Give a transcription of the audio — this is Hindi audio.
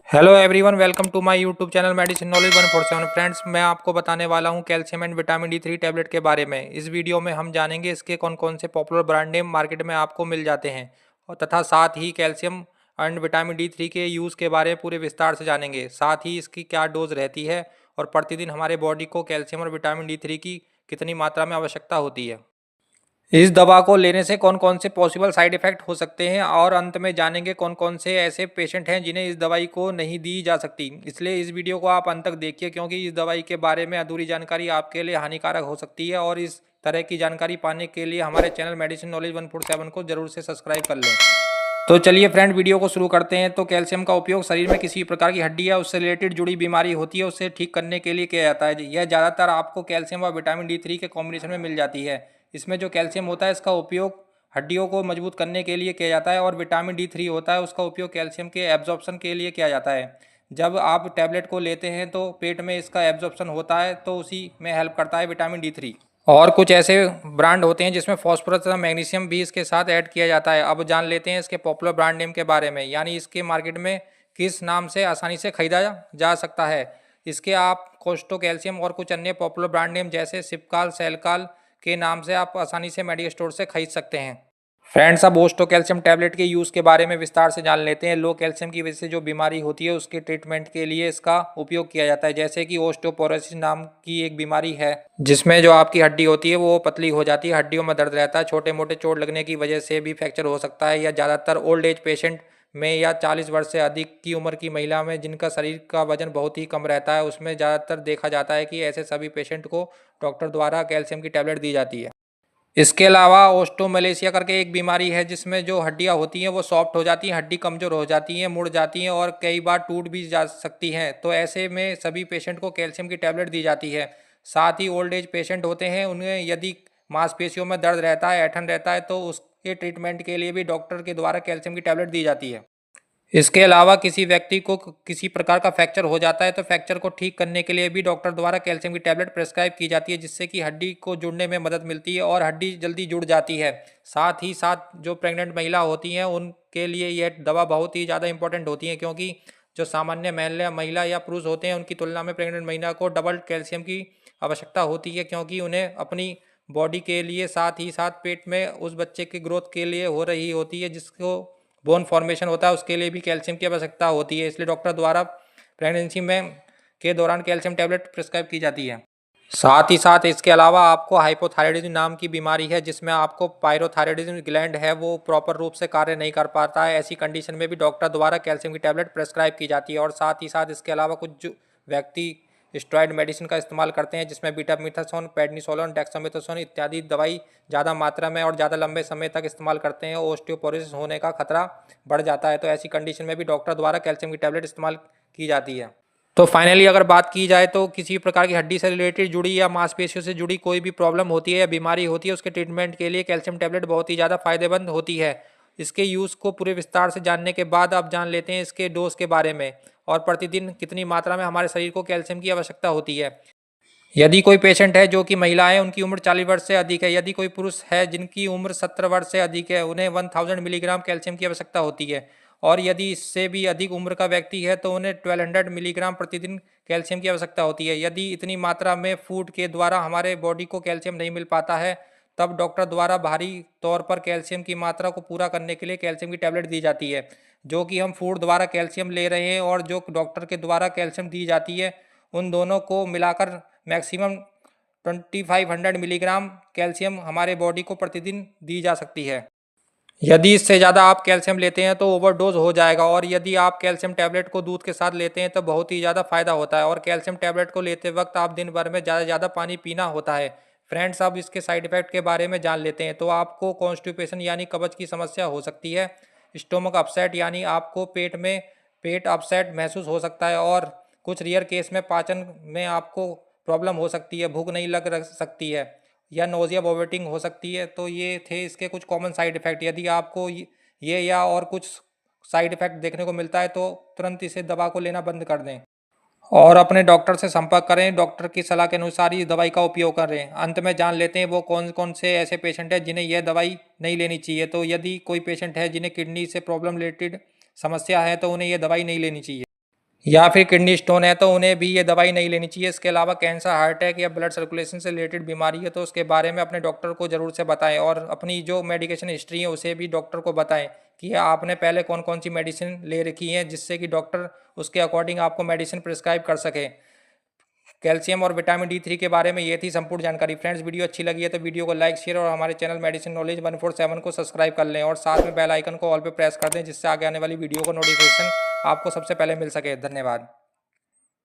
Hello everyone, welcome to my YouTube channel medicine knowledge 147। Friends, मैं आपको बताने वाला हूं calcium and vitamin D 3 tablet के बारे में। इस वीडियो में हम जानेंगे इसके कौन कौन से पॉपुलर ब्रांड नेम मार्केट में आपको मिल जाते हैं और तथा साथ ही कैल्शियम एंड विटामिन डी 3 के यूज़ के बारे में पूरे विस्तार से जानेंगे। साथ ही इसकी क्या डोज रहती है और प्रतिदिन हमारे बॉडी को कैल्शियम और विटामिन डी 3 की कितनी मात्रा में आवश्यकता होती है। इस दवा को लेने से कौन कौन से पॉसिबल साइड इफेक्ट हो सकते हैं और अंत में जानेंगे कौन कौन से ऐसे पेशेंट हैं जिन्हें इस दवाई को नहीं दी जा सकती। इसलिए इस वीडियो को आप अंत तक देखिए, क्योंकि इस दवाई के बारे में अधूरी जानकारी आपके लिए हानिकारक हो सकती है। और इस तरह की जानकारी पाने के लिए हमारे चैनल मेडिसिन नॉलेज 147 को जरूर से सब्सक्राइब कर लें। तो चलिए फ्रेंड, वीडियो को शुरू करते हैं। तो कैल्शियम का उपयोग शरीर में किसी प्रकार की हड्डी या उससे रिलेटेड जुड़ी बीमारी होती है उसे ठीक करने के लिए किया जाता है। यह ज़्यादातर आपको कैल्शियम और विटामिन डी 3 के कॉम्बिनेशन में मिल जाती है। इसमें जो कैल्शियम होता है इसका उपयोग हड्डियों को मजबूत करने के लिए किया जाता है और विटामिन डी 3 होता है उसका उपयोग कैल्शियम के एब्जॉर्प्शन के लिए किया जाता है। जब आप टैबलेट को लेते हैं तो पेट में इसका एब्जॉर्प्शन होता है, तो उसी में हेल्प करता है विटामिन डी 3। और कुछ ऐसे ब्रांड होते हैं जिसमें फॉस्फोरस तथा मैग्नीशियम भी इसके साथ ऐड किया जाता है। अब जान लेते हैं इसके पॉपुलर ब्रांड नेम के बारे में, यानी इसके मार्केट में किस नाम से आसानी से खरीदा जा सकता है। इसके आप कोस्टो कैल्शियम और कुछ अन्य पॉपुलर ब्रांड नेम जैसे सिपकाल, सेलकाल के नाम से आप आसानी से मेडिकल स्टोर से खरीद सकते हैं। फ्रेंड्स, अब ओस्टो कैल्शियम टैबलेट के यूज़ के बारे में विस्तार से जान लेते हैं। लो कैल्शियम की वजह से जो बीमारी होती है उसके ट्रीटमेंट के लिए इसका उपयोग किया जाता है। जैसे कि ओस्टियोपोरोसिस नाम की एक बीमारी है जिसमें जो आपकी हड्डी होती है वो पतली हो जाती है, हड्डियों में दर्द रहता है, छोटे मोटे चोट लगने की वजह से भी फ्रैक्चर हो सकता है। या ज़्यादातर ओल्ड एज पेशेंट में या 40 वर्ष से अधिक की उम्र की महिला में जिनका शरीर का वजन बहुत ही कम रहता है, उसमें ज़्यादातर देखा जाता है कि ऐसे सभी पेशेंट को डॉक्टर द्वारा कैल्शियम की टैबलेट दी जाती है। इसके अलावा ओस्टोमलेशिया करके एक बीमारी है जिसमें जो हड्डियां होती हैं वो सॉफ्ट हो जाती हैं, हड्डी कमज़ोर हो जाती हैं, मुड़ जाती हैं और कई बार टूट भी जा सकती हैं। तो ऐसे में सभी पेशेंट को कैल्शियम की टैबलेट दी जाती है। साथ ही ओल्ड एज पेशेंट होते हैं, उन्हें यदि मांसपेशियों में दर्द रहता है, ऐंठन रहता है, तो उसके ट्रीटमेंट के लिए भी डॉक्टर के द्वारा कैल्शियम की टैबलेट दी जाती है। इसके अलावा किसी व्यक्ति को किसी प्रकार का फ्रैक्चर हो जाता है तो फ्रैक्चर को ठीक करने के लिए भी डॉक्टर द्वारा कैल्शियम की टैबलेट प्रेस्क्राइब की जाती है, जिससे कि हड्डी को जुड़ने में मदद मिलती है और हड्डी जल्दी जुड़ जाती है। साथ ही साथ जो प्रेग्नेंट महिला होती हैं उनके लिए यह दवा बहुत ही ज़्यादा इंपॉर्टेंट होती है, क्योंकि जो सामान्य महिला या पुरुष होते हैं उनकी तुलना में प्रेग्नेंट महिला को डबल कैल्शियम की आवश्यकता होती है, क्योंकि उन्हें अपनी बॉडी के लिए साथ ही साथ पेट में उस बच्चे की ग्रोथ के लिए हो रही होती है, जिसको बोन फॉर्मेशन होता है, उसके लिए भी कैल्शियम की आवश्यकता होती है। इसलिए डॉक्टर द्वारा प्रेगनेंसी में के दौरान कैल्शियम टैबलेट प्रिस्क्राइब की जाती है। साथ ही साथ इसके अलावा आपको हाइपोथायराइडिज्म नाम की बीमारी है जिसमें आपको पायरोथायराइडिज्म ग्लैंड है वो प्रॉपर रूप से कार्य नहीं कर पाता है। ऐसी कंडीशन में भी डॉक्टर द्वारा कैल्शियम की टैबलेट प्रेस्क्राइब की जाती है। और साथ ही साथ इसके अलावा कुछ व्यक्ति स्टेरॉयड मेडिसिन का इस्तेमाल करते हैं जिसमें बीटामिथासोन, प्रेडनिसोलोन, डेक्सामेथासोन इत्यादि दवाई ज़्यादा मात्रा में और ज़्यादा लंबे समय तक इस्तेमाल करते हैं। ओस्टियोपोरोसिस होने का खतरा बढ़ जाता है, तो ऐसी कंडीशन में भी डॉक्टर द्वारा कैल्शियम की टैबलेट इस्तेमाल की जाती है। तो फाइनली अगर बात की जाए तो किसी प्रकार की हड्डी से रिलेटेड जुड़ी या मांसपेशियों से जुड़ी कोई भी प्रॉब्लम होती है या बीमारी होती है, उसके ट्रीटमेंट के लिए कैल्शियम टैबलेट बहुत ही ज़्यादा फायदेमंद होती है। इसके यूज़ को पूरे विस्तार से जानने के बाद अब जान लेते हैं इसके डोज के बारे में और प्रतिदिन कितनी मात्रा में हमारे शरीर को कैल्शियम की आवश्यकता होती है। यदि कोई पेशेंट है जो कि महिला है, उनकी उम्र 40 वर्ष से अधिक है, यदि कोई पुरुष है जिनकी उम्र 17 वर्ष से अधिक है, उन्हें 1000 मिलीग्राम कैल्शियम की आवश्यकता होती है। और यदि इससे भी अधिक उम्र का व्यक्ति है तो उन्हें 1200 मिलीग्राम प्रतिदिन कैल्शियम की आवश्यकता होती है। यदि इतनी मात्रा में फूड के द्वारा हमारे बॉडी को कैल्शियम नहीं मिल पाता है, तब डॉक्टर द्वारा बाहरी तौर पर कैल्शियम की मात्रा को पूरा करने के लिए कैल्शियम की टैबलेट दी जाती है। जो कि हम फूड द्वारा कैल्शियम ले रहे हैं और जो डॉक्टर के द्वारा कैल्शियम दी जाती है, उन दोनों को मिलाकर मैक्सिमम 2500 मिलीग्राम कैल्शियम हमारे बॉडी को प्रतिदिन दी जा सकती है। यदि इससे ज़्यादा आप कैल्शियम लेते हैं तो ओवरडोज हो जाएगा। और यदि आप कैल्शियम टैबलेट को दूध के साथ लेते हैं तो बहुत ही ज़्यादा फायदा होता है। और कैल्शियम टैबलेट को लेते वक्त आप दिन भर में ज़्यादा से ज़्यादा पानी पीना होता है। फ्रेंड्स, अब इसके साइड इफेक्ट के बारे में जान लेते हैं। तो आपको कॉन्स्टिपेशन यानी कब्ज की समस्या हो सकती है, स्टोमक अपसेट यानी आपको पेट अपसेट महसूस हो सकता है, और कुछ रेयर केस में पाचन में आपको प्रॉब्लम हो सकती है, भूख नहीं लग सकती है, या नोज़िया वोमिटिंग हो सकती है। तो ये थे इसके कुछ कॉमन साइड इफ़ेक्ट। यदि आपको ये या और कुछ साइड इफ़ेक्ट देखने को मिलता है तो तुरंत इसे दवा को लेना बंद कर दें और अपने डॉक्टर से संपर्क करें। डॉक्टर की सलाह के अनुसार ही इस दवाई का उपयोग करें। अंत में जान लेते हैं वो कौन कौन से ऐसे पेशेंट हैं जिन्हें यह दवाई नहीं लेनी चाहिए। तो यदि कोई पेशेंट है जिन्हें किडनी से प्रॉब्लम रिलेटेड समस्या है तो उन्हें यह दवाई नहीं लेनी चाहिए। या फिर किडनी स्टोन है तो उन्हें भी ये दवाई नहीं लेनी चाहिए। इसके अलावा कैंसर, हार्ट अटैक या ब्लड सर्कुलेशन से रिलेटेड बीमारी है तो उसके बारे में अपने डॉक्टर को ज़रूर से बताएं, और अपनी जो मेडिकेशन हिस्ट्री है उसे भी डॉक्टर को बताएं कि आपने पहले कौन कौन सी मेडिसिन ले रखी है, जिससे कि डॉक्टर उसके अकॉर्डिंग आपको मेडिसिन प्रिस्क्राइब कर सके। कैल्शियम और विटामिन डी 3 के बारे में ये थी संपूर्ण जानकारी। फ्रेंड्स, वीडियो अच्छी लगी है तो वीडियो को लाइक, शेयर और हमारे चैनल मेडिसिन नॉलेज 147 को सब्सक्राइब कर लें और साथ में बेल आइकन को ऑल पे प्रेस कर दें, जिससे आगे आने वाली वीडियो को नोटिफिकेशन आपको सबसे पहले मिल सके। धन्यवाद।